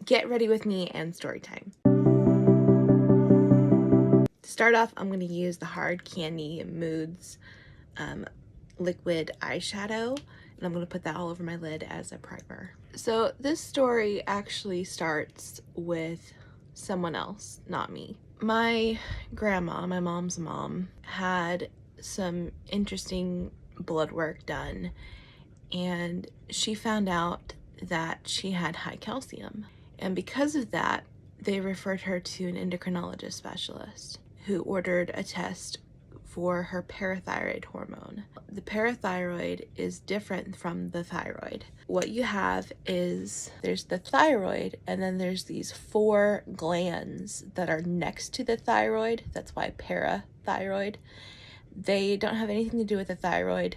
get ready with me and story time. To start off, I'm going to use the Hard Candy Moods liquid eyeshadow, and I'm going to put that all over my lid as a primer. So this story actually starts with someone else, not me. My grandma, my mom's mom, had some interesting blood work done, and she found out that she had high calcium. And because of that, they referred her to an endocrinologist specialist who ordered a test for her parathyroid hormone. The parathyroid is different from the thyroid. What you have is there's the thyroid, and then there's these 4 glands that are next to the thyroid. That's why parathyroid. They don't have anything to do with the thyroid,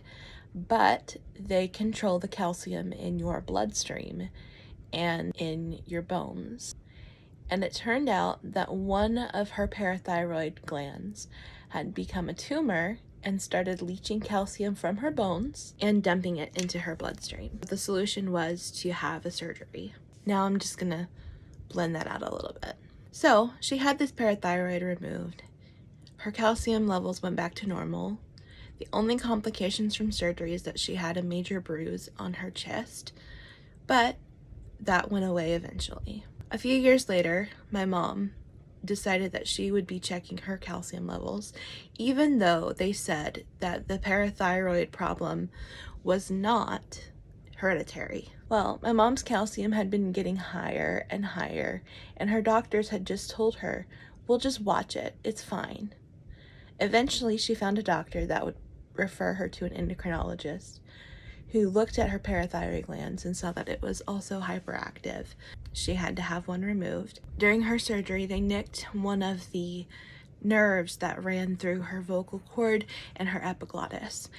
but they control the calcium in your bloodstream and in your bones. And it turned out that one of her parathyroid glands had become a tumor and started leaching calcium from her bones and dumping it into her bloodstream. The solution was to have a surgery. Now I'm just gonna blend that out a little bit. So she had this parathyroid removed. Her calcium levels went back to normal. The only complications from surgery is that she had a major bruise on her chest, but that went away eventually. A few years later, my mom decided that she would be checking her calcium levels, even though they said that the parathyroid problem was not hereditary. Well, my mom's calcium had been getting higher and higher, and her doctors had just told her, "We'll just watch it, it's fine." Eventually, she found a doctor that would refer her to an endocrinologist who looked at her parathyroid glands and saw that it was also hyperactive. She had to have one removed. During her surgery, they nicked one of the nerves that ran through her vocal cord and her epiglottis,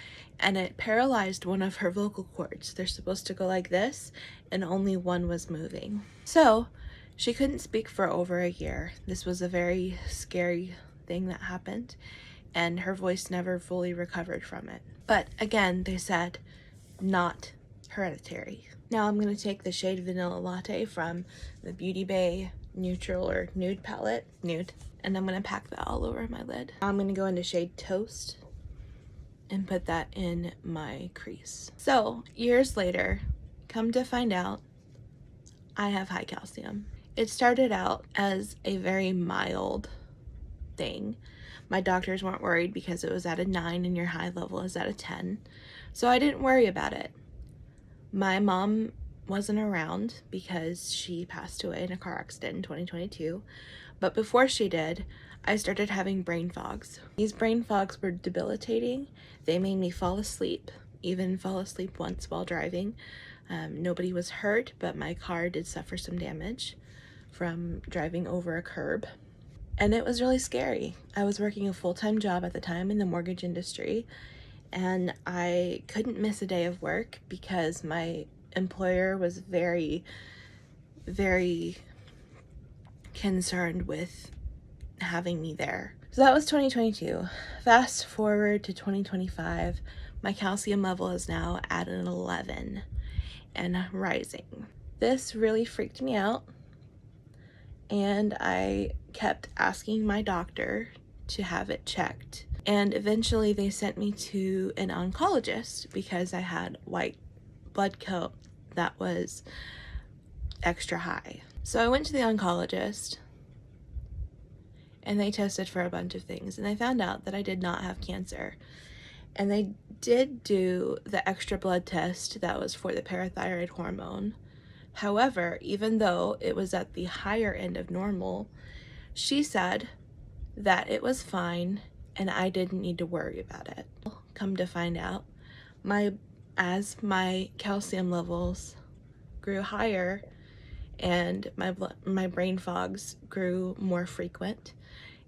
and it paralyzed one of her vocal cords. They're supposed to go like this, and only one was moving. So she couldn't speak for over a year. This was a very scary thing that happened, and her voice never fully recovered from it. But again, they said, not hereditary. Now I'm going to take the shade Vanilla Latte from the Beauty Bay Neutral or Nude palette, Nude, and I'm going to pack that all over my lid. Now I'm going to go into shade Toast and put that in my crease. So years later, come to find out, I have high calcium. It started out as a very mild thing. My doctors weren't worried because it was at a 9 and your high level is at a 10. So I didn't worry about it. My mom wasn't around because she passed away in a car accident in 2022. But before she did, I started having brain fogs. These brain fogs were debilitating. They made me fall asleep, even fall asleep once while driving. Nobody was hurt, but my car did suffer some damage from driving over a curb. And it was really scary. I was working a full-time job at the time in the mortgage industry, and I couldn't miss a day of work because my employer was very, very concerned with having me there. So that was 2022. Fast forward to 2025, my calcium level is now at an 11 and rising. This really freaked me out, and I kept asking my doctor to have it checked. And eventually they sent me to an oncologist because I had white blood count that was extra high. So I went to the oncologist and they tested for a bunch of things, and they found out that I did not have cancer. And they did do the extra blood test that was for the parathyroid hormone. However, even though it was at the higher end of normal, she said that it was fine and I didn't need to worry about it. Come to find out, as my calcium levels grew higher and my brain fogs grew more frequent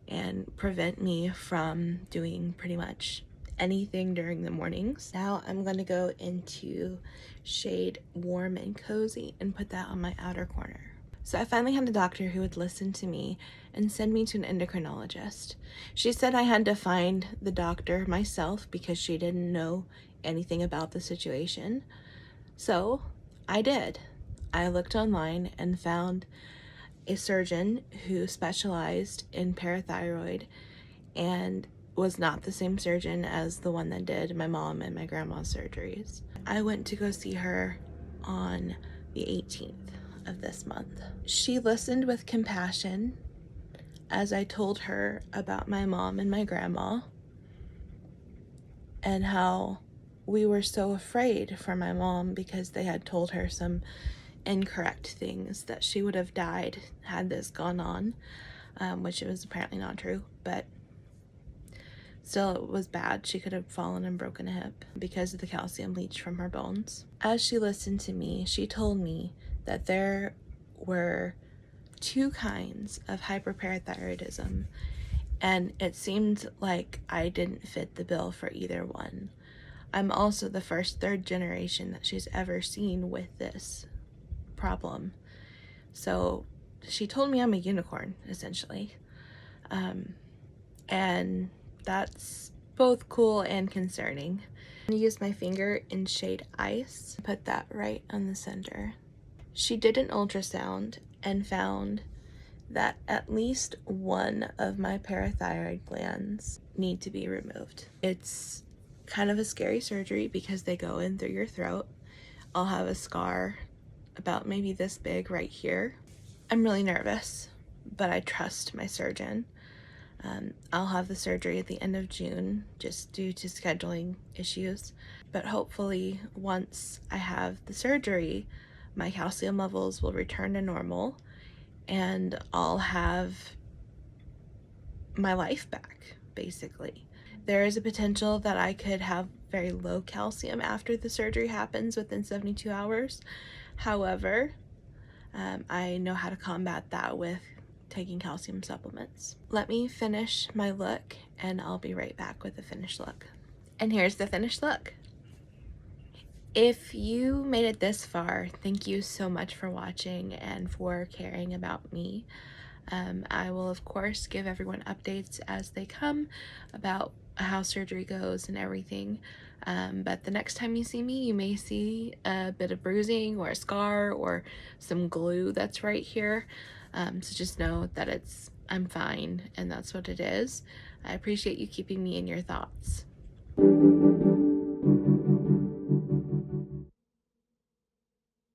and prevent me from doing pretty much anything during the mornings. Now I'm going to go into shade Warm and Cozy and put that on my outer corner. So I finally had a doctor who would listen to me and send me to an endocrinologist. She said I had to find the doctor myself because she didn't know anything about the situation. So I did. I looked online and found a surgeon who specialized in parathyroid and was not the same surgeon as the one that did my mom and my grandma's surgeries. I went to go see her on the 18th of this month. She listened with compassion as I told her about my mom and my grandma and how we were so afraid for my mom because they had told her some incorrect things, that she would have died had this gone on, which it was apparently not true, but still it was bad. She could have fallen and broken a hip because of the calcium leach from her bones. As she listened to me, she told me that there were two kinds of hyperparathyroidism, and it seemed like I didn't fit the bill for either one. I'm also the first third generation that she's ever seen with this problem. So she told me I'm a unicorn, essentially. And that's both cool and concerning. I'm gonna use my finger in shade Ice, put that right on the center. She did an ultrasound and found that at least one of my parathyroid glands need to be removed. It's kind of a scary surgery because they go in through your throat. I'll have a scar about maybe this big right here. I'm really nervous, but I trust my surgeon. I'll have the surgery at the end of June just due to scheduling issues, but hopefully once I have the surgery, my calcium levels will return to normal and I'll have my life back, basically. There is a potential that I could have very low calcium after the surgery happens within 72 hours. However, I know how to combat that with taking calcium supplements. Let me finish my look and I'll be right back with the finished look. And here's the finished look. If you made it this far, thank you so much for watching and for caring about me. I will of course give everyone updates as they come about how surgery goes and everything. But the next time you see me, you may see a bit of bruising or a scar or some glue that's right here. So just know that I'm fine and that's what it is. I appreciate you keeping me in your thoughts.